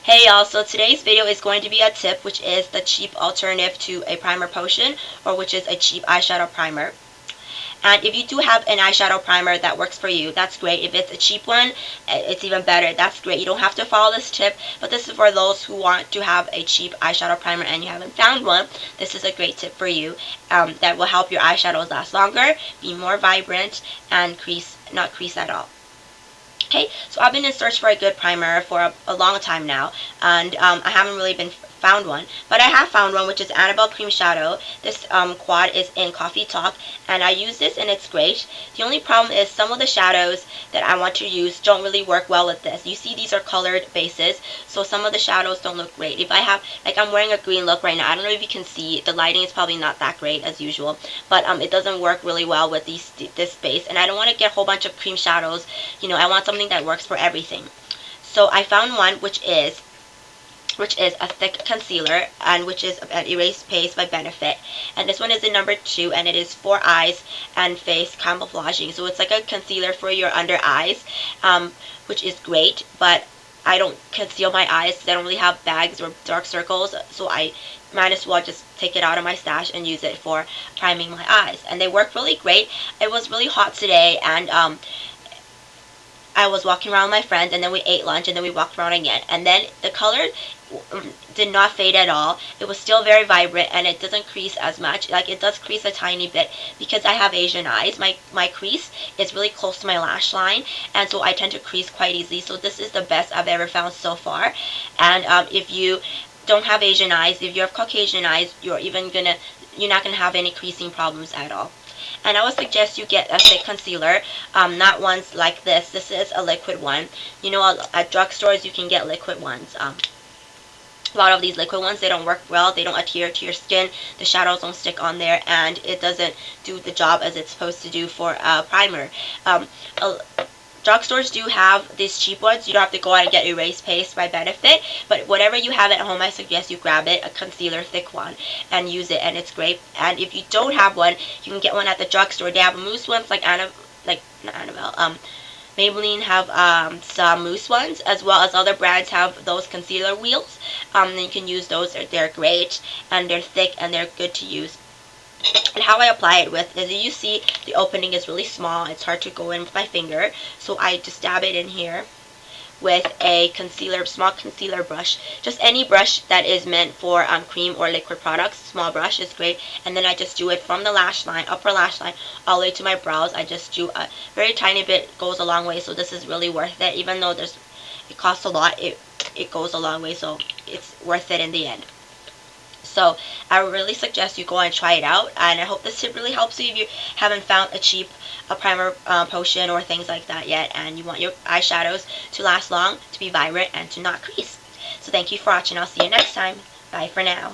Hey y'all, so today's video is going to be a tip, which is the cheap alternative to a primer potion, or which is a cheap eyeshadow primer. And if you do have an eyeshadow primer that works for you, that's great. If it's a cheap one, it's even better. That's great. You don't have to follow this tip, but this is for those who want to have a cheap eyeshadow primer and you haven't found one. This is a great tip for you that will help your eyeshadows last longer, be more vibrant, and not crease at all. Okay, so I've been in search for a good primer for a long time now, and I haven't really found one, but I have found one, which is Annabelle Cream Shadow. This quad is in Coffee Talk, and I use this and it's great. The only problem is some of the shadows that I want to use don't really work well with this. You see, these are colored bases, so some of the shadows don't look great. If I have, like, I'm wearing a green look right now. I don't know if you can see, the lighting is probably not that great as usual, but it doesn't work really well with this base, and I don't want to get a whole bunch of cream shadows. You know, I want something that works for everything. So I found one which is a thick concealer, and which is an erase paste by Benefit, and this one is in number 2, and it is for eyes and face camouflaging. So it's like a concealer for your under eyes, which is great, but I don't conceal my eyes because I don't really have bags or dark circles, so I might as well just take it out of my stash and use it for priming my eyes. And they work really great. It was really hot today, and I was walking around with my friends, and then we ate lunch, and then we walked around again, and then the color did not fade at all. It was still very vibrant, and it doesn't crease as much. Like, it does crease a tiny bit because I have Asian eyes. My crease is really close to my lash line, and so I tend to crease quite easily. So this is the best I've ever found so far. And if you don't have Asian eyes, if you have Caucasian eyes, you're not gonna have any creasing problems at all. And I would suggest you get a thick concealer, not ones like this. This is a liquid one. You know, at drugstores you can get liquid ones. A lot of these liquid ones, they don't work well. They don't adhere to your skin. The shadows don't stick on there, and it doesn't do the job as it's supposed to do for a primer. Drugstores do have these cheap ones. You don't have to go out and get erase paste by Benefit, but whatever you have at home, I suggest you grab it, a concealer thick one, and use it, and it's great. And if you don't have one, you can get one at the drugstore. They have mousse ones like Maybelline have some mousse ones, as well as other brands have those concealer wheels. And you can use those. They're great, and they're thick, and they're good to use. And how I apply it with is, you see the opening is really small. It's hard to go in with my finger, so I just dab it in here with a small concealer brush. Just any brush that is meant for cream or liquid products. Small brush is great. And then I just do it from the lash line, upper lash line, all the way to my brows. I just do a very tiny bit. Goes a long way, so this is really worth it. Even though it costs a lot, it goes a long way, so it's worth it in the end. So I would really suggest you go and try it out, and I hope this tip really helps you if you haven't found a cheap primer potion or things like that yet, and you want your eyeshadows to last long, to be vibrant, and to not crease. So thank you for watching. I'll see you next time. Bye for now.